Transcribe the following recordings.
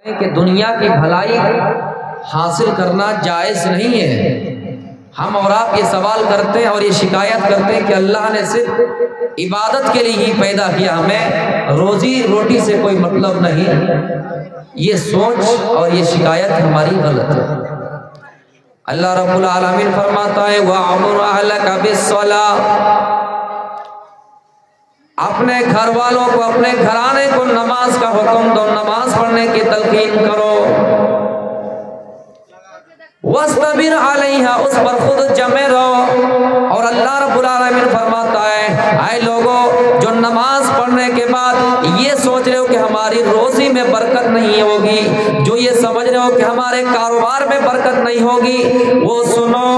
کہ دنیا کی بھلائی حاصل کرنا جائز نہیں ہے۔ ہم اور آپ یہ سوال کرتے ہیں اور یہ شکایت کرتے ہیں کہ اللہ نے صرف عبادت کے لیے ہی پیدا کیا، ہمیں روزی روٹی سے کوئی مطلب نہیں۔ یہ سوچ اور یہ شکایت ہماری غلط ہے۔ اللہ رب العالمین فرماتا ہے وَأَمُرْ أَهْلَكَ بِالصَّلَاةِ، اپنے گھر والوں کو، اپنے گھرانے کو نماز کا حکم دو، نماز پڑھنے کی تلقین کرو۔ وَاسْتَبِرْ عَلَيْهَا، اس پر خود جمے رہو۔ اور اللہ رب العالمین فرماتا ہے اے لوگوں جو نماز پڑھنے کے بعد یہ سوچ رہے ہو کہ ہماری روزی میں برکت نہیں ہوگی، جو یہ سمجھ رہے ہو کہ ہمارے کاروبار میں برکت نہیں ہوگی، وہ سنو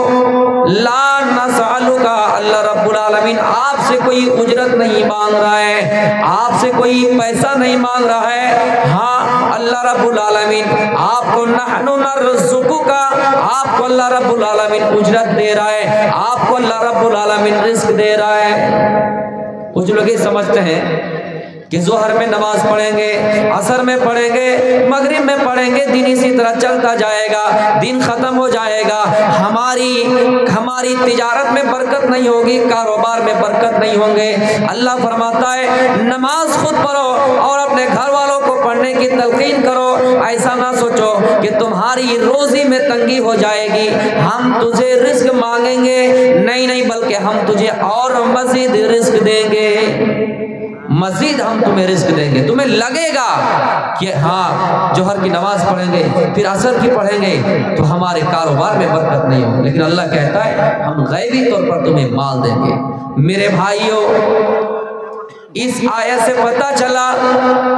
لا نسألک، اللہ رب العالمین آپ سے کوئی اجرت نہیں مانگ رہا ہے، آپ سے کوئی پیسہ نہیں مانگ رہا ہے۔ ہاں اللہ رب العالمین آپ کو نحن نرزقک، آپ کو اللہ رب العالمین اجرت دے رہا ہے، آپ کو اللہ رب العالمین رزق دے رہا ہے۔ کچھ لوگ یہ سمجھتے ہیں کہ ظہر میں نماز پڑھیں گے، عصر میں پڑھیں گے، مغرب میں پڑھیں گے، دن اسی طرح چلتا جائے گا، دن ختم ہو جائے گا، ہماری تجارت میں برکت نہیں ہوگی، کاروبار میں برکت نہیں ہوں گے۔ اللہ فرماتا ہے نماز خود پڑھو اور اپنے گھر والوں کو پڑھنے کی تلقین کرو۔ ایسا نہ سوچو کہ تمہاری روزی میں تنگی ہو جائے گی، ہم تجھے رزق مانگیں گے، نہیں بلکہ ہم تجھے اور مزید رزق دیں گے، مزید ہم تمہیں رزق دیں گے۔ تمہیں لگے گا کہ ہاں جوہر کی نماز پڑھیں گے پھر عصر کی پڑھیں گے تو ہمارے کاروبار میں برکت نہیں ہوگی، لیکن اللہ کہتا ہے ہم غیبی طور پر تمہیں مال دیں گے۔ میرے بھائیوں، اس آیت سے پتہ چلا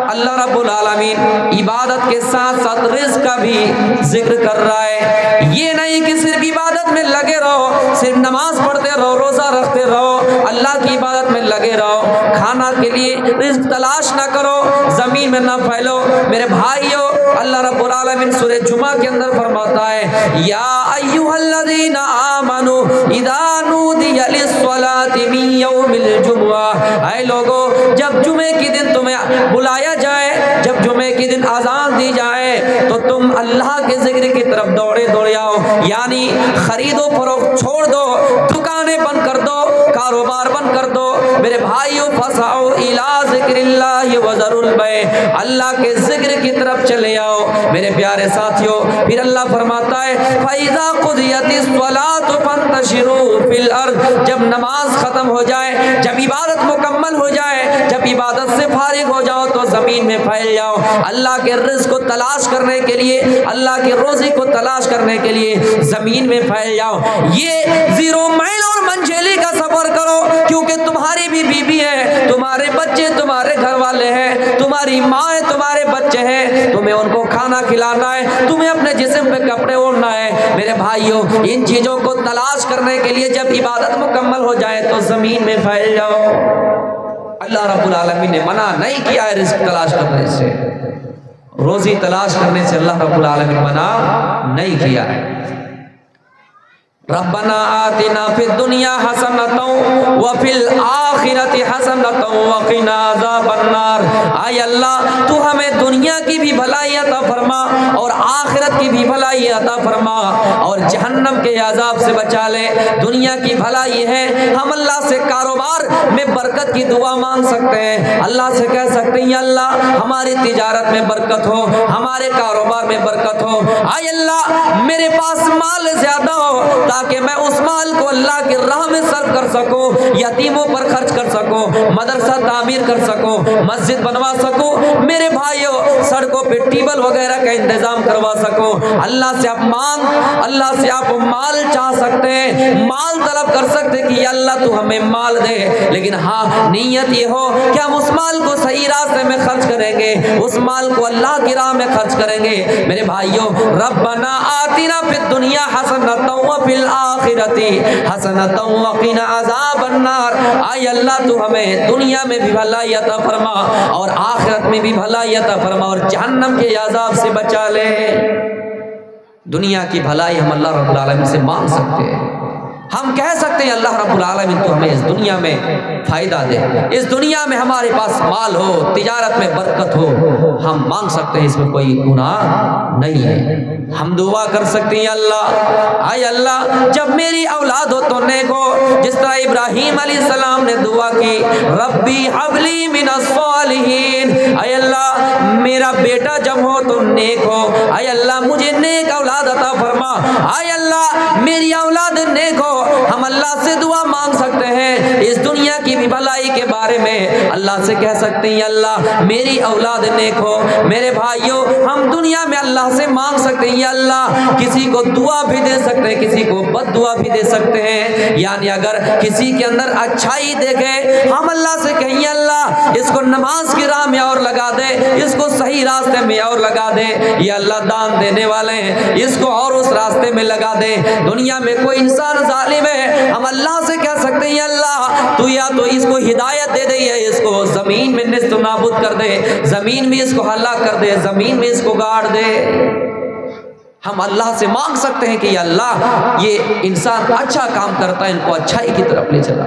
اللہ رب العالمین عبادت کے ساتھ ساتھ رزق کا بھی ذکر کر رہا ہے۔ یہ نہیں کہ صرف عبادت میں لگے رہو، صرف نماز پڑھتے رہو، روزہ رکھتے رہو، اللہ کی عبادت میں لگے رہو، کھانا کے لیے رزق تلاش نہ کرو، زمین میں نہ پھیلو۔ میرے بھائیوں، اللہ رب العالمین سورہ جمعہ کے اندر فرماتا ہے یا ایھا الذین آمنوا اذا نودی للصلاۃ من یوم الجمعہ، اے لوگوں جب جمعے کے دن تمہیں بلایا جائے، جب جمعے کے دن اذان دی جائے تو تم اللہ کے ذکر کی طرف دوڑے آؤ، یعنی خرید و فروخت چھوڑ دو، دکانیں بند کر دو، کاروبار بند کر دو۔ میرے بھائیوں فسعوا الی ذکر اللہ وذروا البیع، اللہ کے ذکر کی طرف چلے آؤ۔ میرے پیارے ساتھیوں، پھر اللہ فرماتا ہے فاذا قضیت الصلاۃ فانتشروا فی الارض، جب نماز ختم ہو جائے، جب عبادت مکمل ہو جائے، جب عبادت سے فارغ ہو جاؤ تو زمین میں پھیل جاؤ، اللہ کے رزق کو تلاش کرنے کے لیے، اللہ کی روزی کو تلاش کرنے کے لیے زمین میں پھیل جاؤ۔ یہ 0 میل اور منجیلی کا سفر کرو، کیونکہ تمہاری بھی بیوی ہے، تمہارے بچے تمہارے گھر والے ہیں، تمہاری ماں ہے، تمہارے بچے ہیں، تمہیں ان کو کھانا کھلانا ہے، تمہیں اپنے جسم پہ کپڑے اوڑھنا ہے۔ میرے بھائیوں، ان چیزوں کو تلاش کرنے کے لیے جب عبادت مکمل ہو جائے تو زمین میں پھیل جاؤ۔ اللہ رب العالمین نے منع نہیں کیا ہے رزق تلاش کرنے سے، روزی تلاش کرنے سے اللہ رب العالمین منع نہیں کیا ہے۔ ربنا آتنا فی الدنیا حسنۃ وفی الآخرۃ حسنۃ وقنا عذاب النار، اے اللہ تو ہمیں دنیا کی بھی بھلائی عطا فرما اور آخرت کی بھی بھلائی عطا فرما اور جہنم کے عذاب سے بچا لے۔ دنیا کی بھلائی ہے ہم اللہ سے کاروبار میں برکت کی دعا مانگ سکتے ہیں، اللہ سے کہہ سکتے ہیں یا اللہ ہماری تجارت میں برکت ہو، ہمارے کاروبار میں برکت ہو، اے اللہ میرے پاس مال زیادہ ہو تاکہ میں اس مال کو اللہ کی راہ میں صرف کر سکوں، یتیموں پر خرچ کر سکوں، مدرسہ تعمیر کر سکوں، مسجد بنوا سکوں، میرے بھائیوں سڑکوں پہ ٹیبل وغیرہ کا انتظام کروا سکوں۔ اللہ سے آپ اللہ سے آپ مال چاہ سکتے ہیں، مال طلب کر سکتے کہ یا اللہ تو ہمیں مال دے، لیکن ہاں نیت یہ ہو کہ ہم اس مال کو صحیح راستے میں خرچ کریں گے، اس مال کو اللہ کی راہ میں خرچ کریں گے۔ میرے بھائیوں ربنا آتنا فی الدنیا حسنۃ وفی الآخرۃ حسنۃ وقنا عذاب النار، اے اللہ تو ہمیں دنیا میں بھی بھلائی عطا فرما اور آخرت میں بھی بھلائی عطا فرما اور جہنم کے عذاب سے بچا لے۔ دنیا کی بھلائی ہم اللہ رب العالمین سے مانگ سکتے ہیں، ہم کہہ سکتے ہیں اللہ رب العالمین تو ہمیں اس دنیا میں فائدہ دے، اس دنیا میں ہمارے پاس مال ہو، تجارت میں برکت ہو، ہم مانگ سکتے ہیں، اس میں کوئی گناہ نہیں ہے۔ ہم دعا کر سکتے ہیں اللہ، اے اللہ جب میری اولاد ہو تو نیک ہو، جس طرح ابراہیم علیہ السلام نے دعا کی ربی حبلی من الصالحین، اے اللہ میرا بیٹا جب ہو تو نیک ہو، اے اللہ مجھے نیک اولاد عطا فرما، اے اللہ میری اولاد نیک ہو۔ ہم اللہ سے دعا مانگ سکتے ہیں، اس دنیا کی بھی بھلائی کے بارے میں اللہ سے کہہ سکتے ہیں اللہ میری اولاد نیک ہو۔ میرے بھائیوں ہم دنیا میں اللہ سے مانگ سکتے ہیں، یا اللہ کسی کو دعا بھی دے سکتے ہیں، کسی کو بد دعا بھی دے سکتے ہیں، یعنی اگر کسی کے اندر اچھائی دیکھے ہم اللہ سے کہیں یا اللہ اس کو نماز کی راہ میں اور لگا دے، اس کو صحیح راستے میں اور لگا دے، یا اللہ دان دینے والے ہیں اس کو اور اس راستے میں لگا دے۔ دنیا میں کوئی انسان ظالم ہے ہم اللہ سے کہہ سکتے ہیں اللہ تو یا تو اس کو ہدایت دے دے، یا اس کو زمین میں نیست و نابود کر دے، زمین میں اس کو ہلاک کر دے، زمین میں اس کو گاڑ دے۔ ہم اللہ سے مانگ سکتے ہیں کہ یا اللہ یہ انسان اچھا کام کرتا ہے، ان کو اچھائی کی طرف لے چلا۔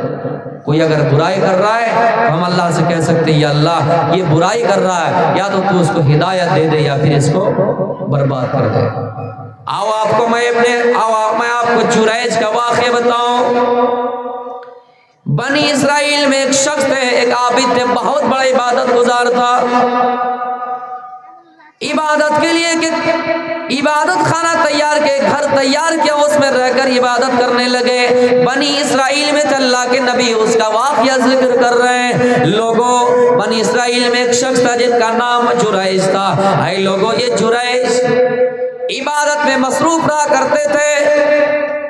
کوئی اگر برائی کر رہا ہے تو ہم اللہ سے کہہ سکتے ہیں یا اللہ یہ برائی کر رہا ہے، یا تو اس کو ہدایت دے دے یا پھر اس کو برباد کر دے۔ آؤ میں آپ کو جریج کا واقعہ بتاؤں۔ بنی اسرائیل میں ایک شخص تھے، ایک عابد تھے، بہت بڑا عبادت گزار تھا۔ عبادت کے لیے کہ عبادت خانہ تیار کے گھر تیار کیا، اس میں رہ کر عبادت کرنے لگے۔ بنی اسرائیل میں اللہ کے نبی اس کا واقعہ ذکر کر رہے ہیں۔ لوگوں بنی اسرائیل میں ایک شخص تھا جن کا نام جریج تھا۔ اے لوگوں یہ جریج عبادت میں مصروف رہا کرتے تھے۔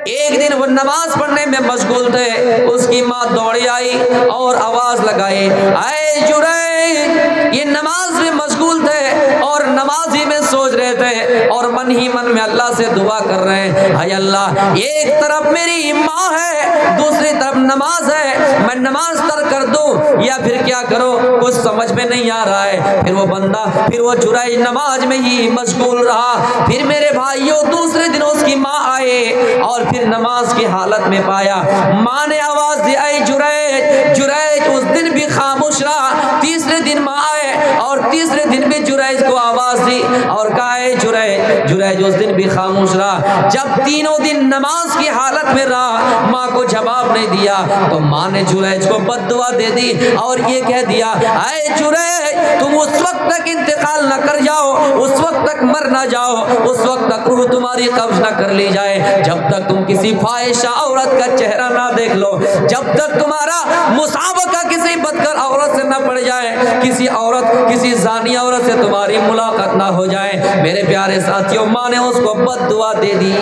ایک دن وہ نماز پڑھنے میں مشغول تھے، اس کی ماں دوڑی آئی اور آواز لگائی اے جریج، یہ نماز میں مشغول تھے اور نماز ہی میں سوچ رہے تھے اور من ہی من میں اللہ سے دعا کر رہے ہیں اے اللہ ایک طرف میری ماں ہے دوسری طرف نماز ہے، میں نماز ترک کر دوں یا پھر کیا کرو، کچھ سمجھ میں نہیں آ رہا ہے۔ پھر وہ جریج نماز میں ہی مشغول رہا۔ پھر میرے بھائیوں دوسرے دن اس کی ماں آئے اور پھر نماز کی حالت میں پایا، ماں نے آواز دی اے جریج، جریج اس دن بھی خاموش رہا۔ تیسرے دن ماں آئے اور تیسرے دن بھی جریج کو آواز دی اور کہا اے جریج، جریج اس دن بھی خاموش رہا۔ جب تینوں دن نماز کی حالت میں رہا، ماں کو جواب نہیں دیا تو ماں نے جریج کو بد دعا دے دی اور یہ کہہ دیا اے جریج تم اس وقت تک انتقال نہ کر جاؤ، اس وقت تک مر نہ جاؤ، اس وقت تک روح تمہاری قبض نہ کر لی جائے جب تک تم کسی فاحشہ عورت کا چہرہ نہ دیکھ لو، جب تک تمہارا مسابقہ کسی بدکار عورت سے نہ پڑ جائے، کسی زانی عورت سے تمہاری ملاقات نہ ہو جائے۔ میرے پیارے ساتھیوں ماں نے اس کو بد دعا دے دی،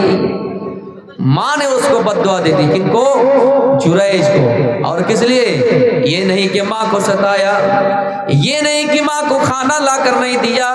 ماں نے اس کو بد دعا دے دی، کن کو؟ جریج کو۔ اور کس لیے؟ یہ نہیں کہ ماں کو ستایا، یہ نہیں کہ ماں کو کھانا لا کر نہیں دیا،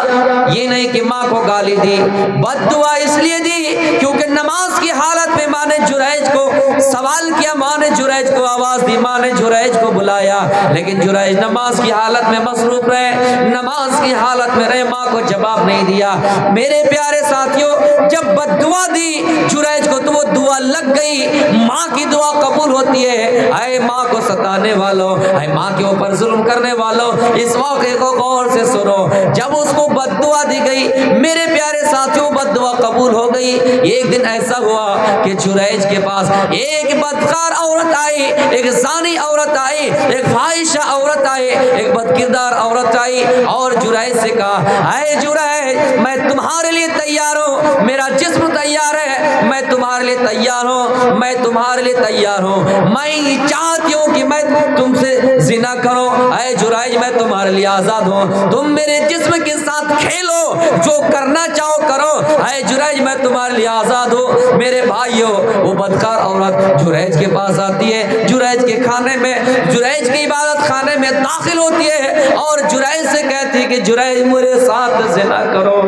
یہ نہیں کہ ماں کو گالی دی، بد دعا اس لیے دی کیونکہ نماز کی حالت میں ماں نے جریج کو سوال کیا، ماں نے جریج کو آواز دی، ماں نے جریج کو بلایا، لیکن جریج نماز کی حالت میں مصروف رہے، نماز کی حالت میں رہے، ماں کو جواب نہیں دیا۔ میرے پیارے ساتھیوں جب بد دعا دی جریج کو تو وہ دعا لگ گئی۔ ماں کی دعا قبول ہوتی ہے۔ اے ماں کو ستانے والوں، اے ماں کے اوپر ظلم کرنے والوں، اس واقعے کو غور سے سنو۔ جب اس کو بد دعا دی گئی میرے پیارے ساتھیوں بد دعا قبول ہو گئی۔ ایک دن ایسا ہوا کہ جریج کے پاس ایک بدکار عورت آئی، ایک زانی عورت آئی، ایک فاحشہ عورت آئی، ایک بد کردار عورت آئی اور جریج سے کہا اے جریج میں تمہارے لیے تیار ہوں، میرا جسم تیار ہے، میں تمہارے لیے تیار ہوں، میں تمہارے لیے تیار ہوں، میں چاہتی ہوں کہ میں تم سے زنا کروں۔ اے جریج میں تمہارے لیے آزاد ہوں، تم میرے جسم کے ساتھ کھیلو، جو کرنا چاہو کرو۔ اے جریج میں تمہارے لیے آزاد ہوں۔ میرے بھائیوں وہ بدکار عورت جریج کے پاس آتی ہے، جریج کے خانے میں، جریج کی عبادت خانے میں داخل ہوتی ہے اور جریج سے کہتی ہے کہ جریج میرے ساتھ زنا کرو،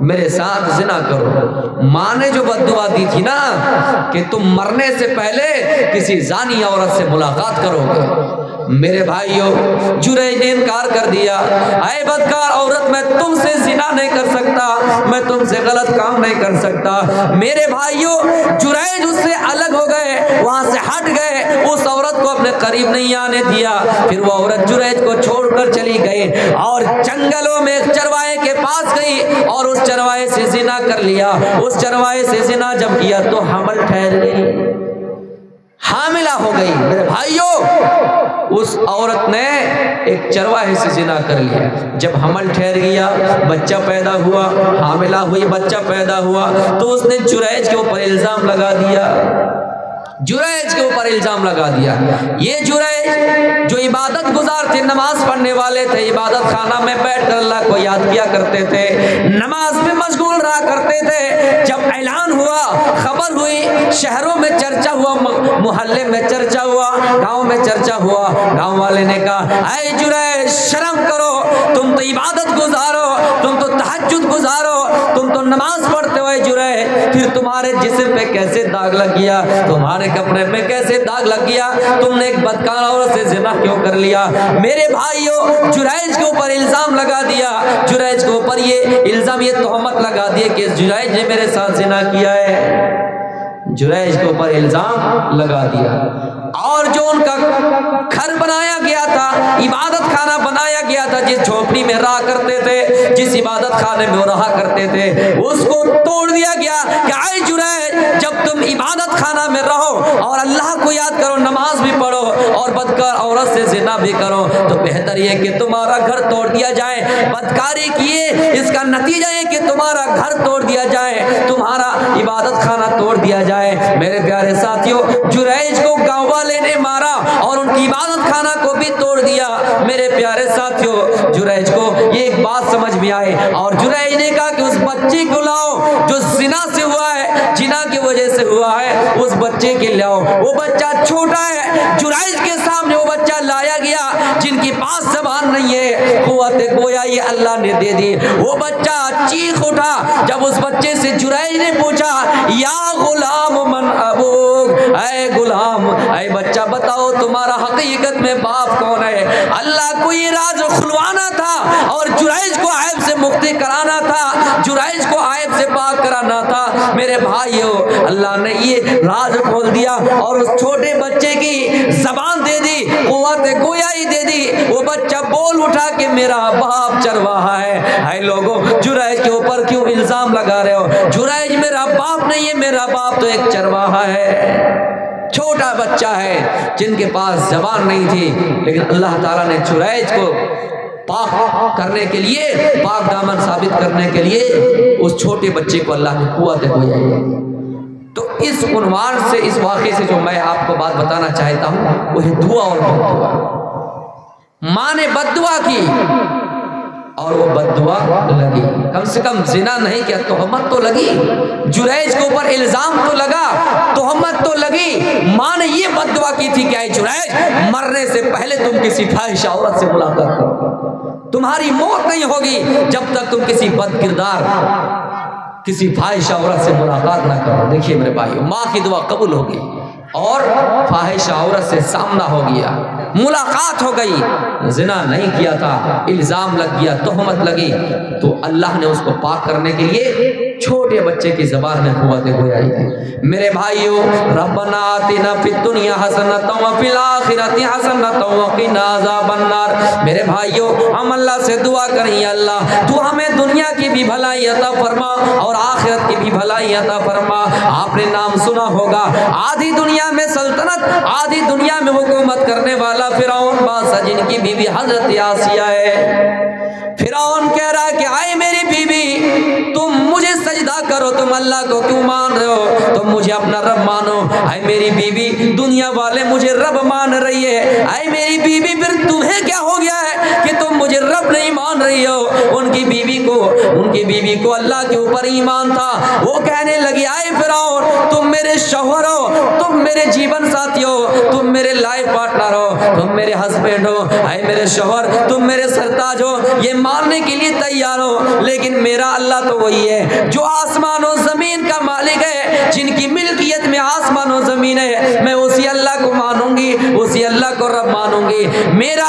میرے ساتھ زنا کرو۔ ماں نے جو بد دعا دی تھی نا کہ تم مرنے سے پہلے کسی زانی عورت سے ملاقات کرو گے، میرے بھائیوں جریج نے انکار کر دیا، اے بدکار عورت میں تم سے زنا نہیں کر سکتا، میں تم سے غلط کام بیان نہیں کر سکتا۔ میرے بھائیوں جریج اس سے الگ ہو گئے، وہاں سے ہٹ گئے، اس عورت کو اپنے قریب نہیں آنے دیا۔ پھر وہ عورت جریج کو چھوڑ کر چلی گئی اور جنگلوں میں ایک چرواہے کے پاس گئی اور اس چرواہے سے زنا کر لیا۔ اس چرواہے سے زنا جب کیا تو حمل ٹھہر گئی، حاملہ ہو گئی۔ میرے بھائیوں اس عورت نے ایک چرواہے سے زنا کر لیا، جب حمل ٹھہر گیا، بچہ پیدا ہوا، حاملہ ہوئی، بچہ پیدا ہوا، تو اس نے جریج کے اوپر الزام لگا دیا، جریج کے اوپر الزام لگا دیا۔ یہ جریج جو عبادت گزار تھے، نماز پڑھنے والے تھے، عبادت خانہ میں بیٹھ کر اللہ کو یاد کیا کرتے تھے، نماز میں مشغول رہا کرتے تھے، جب اعلان ہوا، خبر ہوئی، شہروں میں چرچا ہوا، محلے میں چرچا ہوا، گاؤں میں چرچا ہوا، گاؤں والے نے کہا اے جریج شرم کرو، تم تو عبادت گزارو، تم تو تہجد گزارو، تم تو نماز پڑھتے ہو جریج، پھر تمہارے جسم پہ کیسے داغ لگ گیا، تمہارے کپڑے میں کیسے داغ لگ گیا، تم نے ایک بدکار عورت سے زنا کیوں کر لیا؟ میرے بھائیوں جریج کے اوپر الزام لگا دیا، جریج کے اوپر یہ الزام، یہ تہمت لگا دی کہ جریج نے میرے ساتھ زنا کیا ہے، جریج کے اوپر الزام لگا دیا۔ اور جو ان کا گھر بنایا گیا تھا، عبادت خانہ بنایا گیا تھا، جس جھوپڑی میں رہا کرتے تھے، جس عبادت خانے میں وہ رہا کرتے تھے، اس کو توڑ دیا گیا کہ اے جریج جب تم عبادت خانہ میں رہو اور اللہ کو یاد کرو، نماز بھی پڑھو اور بدکار عورت سے زنا بھی کرو، تو بہتر یہ کہ تمہارا گھر توڑ دیا جائے، بدکاری کیے اس کا نتیجہ ہے کہ تمہارا گھر توڑ دیا جائے، تمہارا عبادت خانہ توڑ دیا جائے۔ میرے پیارے ساتھیوں جریج کو گاؤں والے نے مارا اور ان کی عبادت خانہ کو بھی توڑ دیا۔ میرے پیارے ساتھیوں جریج کو یہ ایک بات سمجھ میں آئے اور جریج نے کہا کہ اس بچے کو لاؤ جو زنا سے ہوا ہے، جنا کی وجہ سے ہوا ہے، اس بچے کے لاؤ۔ وہ بچہ چھوٹا ہے، جریج کے سامنے وہ بچہ لایا گیا جن کے پاس زبان نہیں ہے، قوت گویائی اللہ نے دے دی۔ وہ بچہ چیخ اٹھا جب اس بچے سے جریج نے پوچھا یا غلام من ابوک، اے غلام، اے بچہ بتاؤ تمہارا حقیقت میں باپ کون ہے؟ اللہ کو یہ راز کھلوانا تھا اور جریج کو عیب سے مکتی کرانا تھا، جریج کو عیب سے پاک کرانا تھا۔ میرے بھائیو اللہ نے یہ راز کھول دیا اور اس چھوٹے بچے کی زبان دے دی، قوت گویائی دے دی، وہ بچہ بول اٹھا کہ میرا باپ چرواہا ہے۔ اے لوگوں جریج کے اوپر کیوں الزام لگا رہے ہو؟ جریج میرا باپ نہیں ہے، میرا باپ تو ایک چرواہا ہے، چھوٹا بچہ ہے جن کے پاس زبان نہیں تھی، لیکن اللہ تعالیٰ نے جریج کو پاک کرنے کے لیے، پاک دامن ثابت کرنے کے لیے اس چھوٹے بچے کو اللہ نے قوت گویائی دی۔ تو اس عنوان سے، اس واقعے سے جو میں آپ کو بات بتانا چاہتا ہوں وہ ہے دعا اور بد دعا۔ ماں نے بد دعا کی اور وہ بد دعا لگی، کم سے کم زنا نہیں کیا، تہمت تو لگی، جریج کے اوپر الزام تو لگا، تہمت تو لگی۔ ماں نے یہ بد دعا کی تھی کہ اے جریج مرنے سے پہلے تم کسی فاحشہ عورت سے ملاقات کرو، تمہاری موت نہیں ہوگی جب تک تم کسی بد کردار، کسی فاحشہ عورت سے ملاقات نہ کرو۔ دیکھیے میرے بھائیو ماں کی دعا قبول ہو گئی اور فاحشہ عورت سے سامنا ہو گیا، ملاقات ہو گئی، زنا نہیں کیا تھا، الزام لگ گیا، تہمت لگی، تو اللہ نے اس کو پاک کرنے کے لیے چھوٹے بچے کی زبان میں قوت گویائی دی۔ میرے بھائیو ربنا آتنا فی الدنیا حسنۃ وفی الآخرۃ حسنۃ وقنا عذاب النار۔ میرے بھائیو ہم اللہ سے دعا کریں یا اللہ تو ہمیں دنیا کی بھی بھلائی عطا فرما اور آخرت کی بھی بھلائی عطا فرما۔ آپ نے نام سنا ہوگا، آدھی دنیا میں سلطنت، آدھی دنیا میں حکومت کرنے والا فرعون بادشاہ جن کی بیوی حضرت آسیہ ہے۔ فرعون کہہ رہا کہ آئے میری بیوی تم مجھے سجدہ کرو، تم اللہ کو کیوں مان رہے ہو، تم مجھے اپنا رب مانو۔ آئے میری بیوی دنیا والے مجھے رب مان رہی ہے، آئے میری بیوی پھر تمہیں کیا ہو گیا ہے کہ تم مجھے رب نہیں مان رہی ہو۔ ان کی بیوی کو اللہ کے اوپر ایمان تھا، وہ کہنے لگی آئے فرعون تم میرے شوہر ہو، تم میرے جیون ساتھی ہو، تم میرے لائف پارٹنر ہو، تم میرے ہسبینڈ ہو، اے میرے شوہر تم میرے سرتاج ہو، یہ ماننے کے لیے تیار ہو، لیکن میرا اللہ تو وہی ہے جو آسمان و زمین کا مالک ہے، جن کی ملکیت میں آسمان و زمین ہے، میں اسی اللہ کو مانوں گی، اسی اللہ کو رب مانوں گی۔ میرا